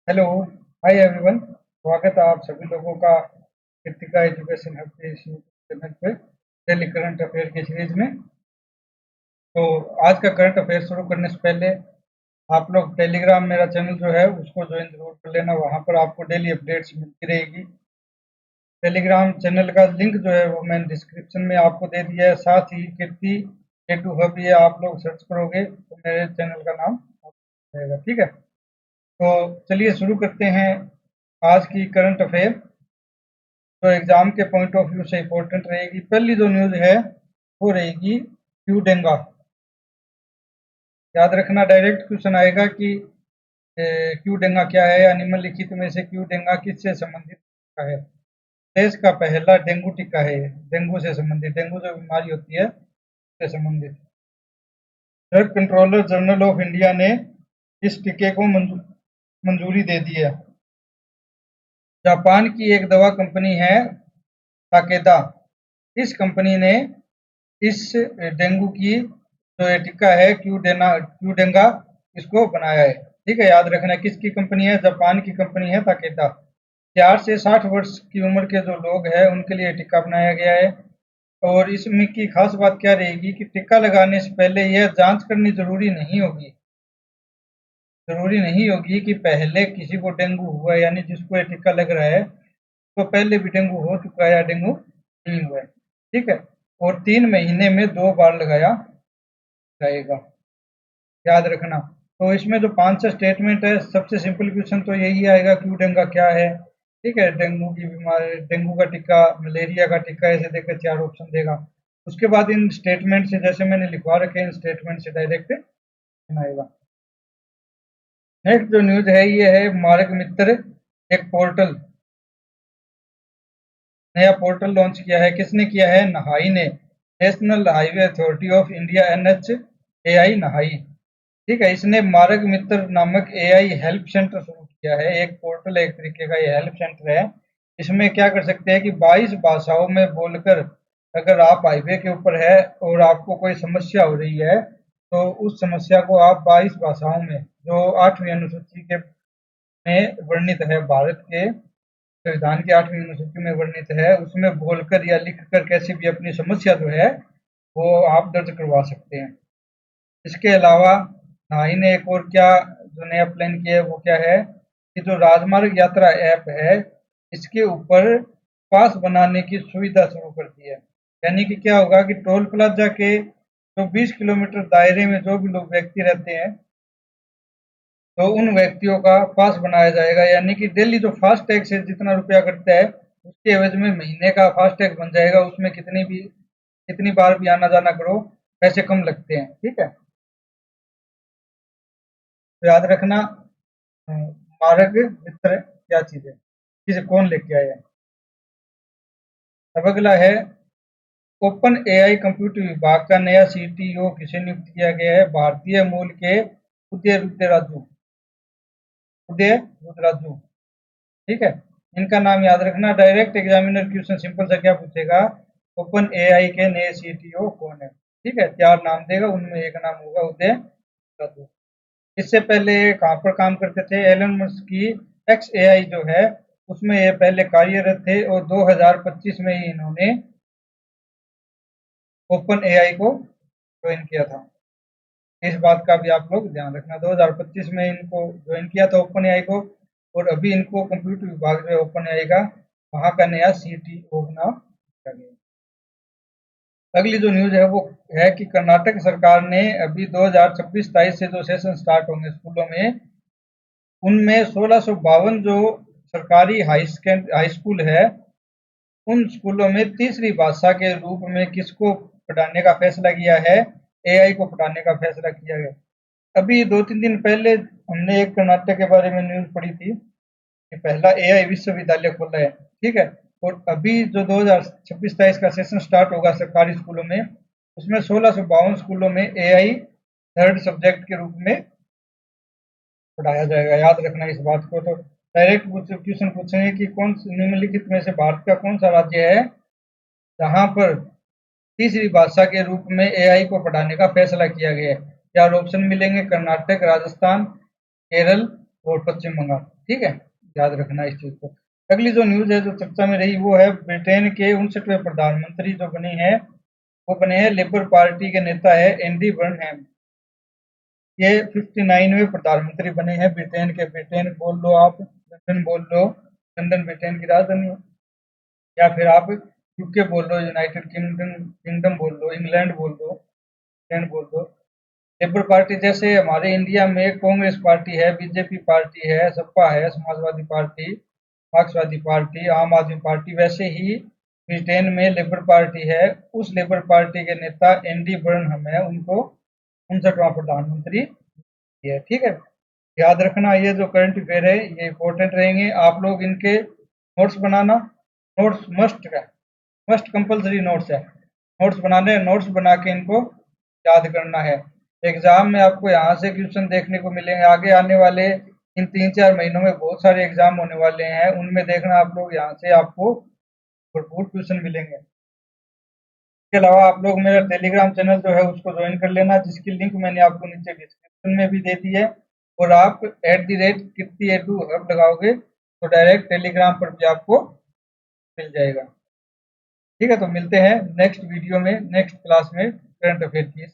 Hello, hi everyone. स्वागत है आप सभी लोगों का कृतिका एजुकेशन हब के इस यूट्यूब चैनल पे डेली करंट अफेयर की सीरीज में। तो आज का करंट अफेयर शुरू करने से पहले आप लोग टेलीग्राम मेरा चैनल जो है उसको ज्वाइन जरूर कर लेना। वहाँ पर आपको डेली अपडेट्स मिलती रहेगी। टेलीग्राम चैनल का लिंक जो है वो मैंने डिस्क्रिप्शन में आपको दे दिया है। साथ ही कीर्ति ए टू हब ये आप लोग सर्च करोगे तो मेरे चैनल का नाम रहेगा। ठीक है, तो चलिए शुरू करते हैं आज की करंट अफेयर जो एग्जाम के पॉइंट ऑफ व्यू से इम्पोर्टेंट रहेगी। पहली जो न्यूज है वो रहेगी क्यू डेंगा। याद रखना, डायरेक्ट क्वेश्चन आएगा कि क्यू डेंगा क्या है या निम्नलिखित में से क्यू डेंगा किससे संबंधित टीका है। देश का पहला डेंगू टीका है। डेंगू से संबंधित, डेंगू जो बीमारी होती है उससे संबंधित। Drug controller general of India ने इस टीके को मंजूरी दे दी है। जापान की एक दवा कंपनी है ताकेदा। इस कंपनी ने इस डेंगू की जो ये टीका है क्यू डेंगा इसको बनाया है। ठीक है, याद रखना किसकी कंपनी है, जापान की कंपनी है ताकेदा। 4 से 60 वर्ष की उम्र के जो लोग हैं उनके लिए टीका बनाया गया है। और इसमें की खास बात क्या रहेगी कि टीका लगाने से पहले यह जांच करनी जरूरी नहीं होगी कि पहले किसी को डेंगू हुआ है, यानी जिसको ये टीका लग रहा है तो पहले भी डेंगू हो चुका है या डेंगू नहीं हुआ है। ठीक है, और 3 महीने में 2 बार लगाया जाएगा। याद रखना, तो इसमें जो 5 स्टेटमेंट है, सबसे सिंपल क्वेश्चन तो यही आएगा क्यू डेंगा क्या है। ठीक है, डेंगू की बीमारी, डेंगू का टीका, मलेरिया का टीका, ऐसे देकर 4 ऑप्शन देगा। उसके बाद इन स्टेटमेंट से, जैसे मैंने लिखवा रखे इन स्टेटमेंट से डायरेक्ट आएगा। नेक्स्ट जो न्यूज है ये है मार्ग मित्र, एक पोर्टल, नया पोर्टल लॉन्च किया है। किसने किया है? नहाई ने। National highway authority of India NHAI नहाई। ठीक है, इसने मार्ग मित्र नामक AI हेल्प सेंटर शुरू किया है। एक पोर्टल है, एक तरीके का ये हेल्प सेंटर है। इसमें क्या कर सकते हैं कि 22 भाषाओं में बोलकर, अगर आप हाईवे के ऊपर है और आपको कोई समस्या हो रही है तो उस समस्या को आप 22 भाषाओं में, जो 8वीं अनुसूची के में वर्णित है, भारत के संविधान की 8वीं अनुसूची में वर्णित है, उसमें बोलकर या लिखकर कैसी भी अपनी समस्या जो है वो आप दर्ज करवा सकते हैं। इसके अलावा नाई ने एक और क्या जो नया प्लान किया है वो क्या है कि जो राजमार्ग यात्रा ऐप है इसके ऊपर पास बनाने की सुविधा शुरू कर दी है। यानी कि क्या होगा कि टोल प्लाजा के जो 20 किलोमीटर दायरे में जो भी लोग व्यक्ति रहते हैं तो उन व्यक्तियों का पास बनाया जाएगा। यानी कि डेली जो फास्ट टैग से जितना रुपया कटता है उसके एवज में महीने का फास्ट टैग बन जाएगा। उसमें कितनी बार भी आना जाना करो, पैसे कम लगते हैं। ठीक है, तो याद रखना मार्ग मित्र क्या चीज है, किसे कौन लेके आया है। अब अगला है ओपन AI कंप्यूटर विभाग का नया CTO किसे नियुक्त किया गया है? भारतीय मूल के उदय रुद्राजू। ठीक है, इनका नाम याद रखना। डायरेक्ट एग्जामिनर क्वेश्चन सिंपल सा क्या पूछेगा, ओपन AI के नए CTO कौन है। ठीक है, 4 नाम देगा, उनमें एक नाम होगा उदय रुद्राजू। इससे पहले कहाँ पर काम करते थे? एलन मस्क की XAI जो है उसमें ये पहले कार्यरत थे और 2025 में ही इन्होंने ओपन AI को ज्वाइन किया था। इस बात का भी आप लोग ध्यान रखना, 2025 में इनको ज्वाइन किया था ओपन AI को, और अभी इनको कंप्यूटर विभाग जो है ओपन AI का, वहाँ का नया CTO बना दिया गया। अगली जो न्यूज है वो है कि कर्नाटक सरकार ने अभी 2026-27 से जो सेशन स्टार्ट होंगे स्कूलों में, उनमें 1652 जो सरकारी हाई स्कूल है उन स्कूलों में तीसरी भाषा के रूप में किसको पढ़ाने का फैसला किया है? AI को पढ़ाने का फैसला किया गया। अभी 2-3 दिन पहले हमने एक कर्नाटक के बारे में न्यूज पढ़ी थी कि पहला AI विश्वविद्यालय खोला है। ठीक है, और अभी जो 2026-27 का सेशन स्टार्ट होगा सरकारी स्कूलों में, उसमें 1652 स्कूलों में AI थर्ड सब्जेक्ट के रूप में पढ़ाया जाएगा। याद रखना इस बात को। तो डायरेक्ट क्वेश्चन पूछेंगे कि कौन निम्नलिखित में से भारत का कौन सा राज्य है जहां पर तीसरी भाषा के रूप में AI को पढ़ाने का फैसला किया गया है। 4 ऑप्शन मिलेंगे, कर्नाटक, राजस्थान, केरल और पश्चिम बंगाल। ठीक है, याद रखना इस चीज को। अगली जो न्यूज है जो चर्चा में रही वो है ब्रिटेन के 59वें प्रधानमंत्री जो बने हैं वो बने हैं लेबर पार्टी के नेता है एंडी बर्नहैम। ये 59वें प्रधानमंत्री बने हैं ब्रिटेन के। ब्रिटेन बोल लो आप, लंदन बोल लो, लंदन ब्रिटेन की राजधानी है, या फिर आप यूके बोल लो, यूनाइटेड किंगडम किंगडम बोल लो, इंग्लैंड बोल लो, इंग्लैंड बोल लो। लेबर पार्टी जैसे हमारे इंडिया में कांग्रेस पार्टी है, बीजेपी पार्टी है, सपा है, समाजवादी पार्टी, मार्क्सवादी पार्टी, आम आदमी पार्टी, वैसे ही ब्रिटेन में लेबर पार्टी है। उस लेबर पार्टी के नेता एंडी बर्नहम है, उनको 59वां प्रधानमंत्री है। ठीक है, याद रखना ये जो करंट अफेयर है ये इंपॉर्टेंट रहेंगे। आप लोग इनके नोट्स बनाना, नोट्स मस्ट है, मस्ट कंपलसरी नोट्स है। नोट्स बनाने, नोट्स बना के इनको याद करना है। एग्जाम में आपको यहाँ से क्वेश्चन देखने को मिलेंगे। आगे आने वाले इन 3-4 महीनों में बहुत सारे एग्जाम होने वाले हैं, उनमें देखना आप लोग, यहाँ से आपको भरपूर क्वेश्चन मिलेंगे। इसके अलावा आप लोग मेरा टेलीग्राम चैनल जो है उसको ज्वाइन कर लेना, जिसकी लिंक मैंने आपको नीचे डिस्क्रिप्शन में भी दे दी है। और आप @कीर्ति हब लगाओगे तो डायरेक्ट टेलीग्राम पर भी आपको मिल जाएगा। ठीक है, तो मिलते हैं नेक्स्ट वीडियो में, नेक्स्ट क्लास में करंट अफेयर की।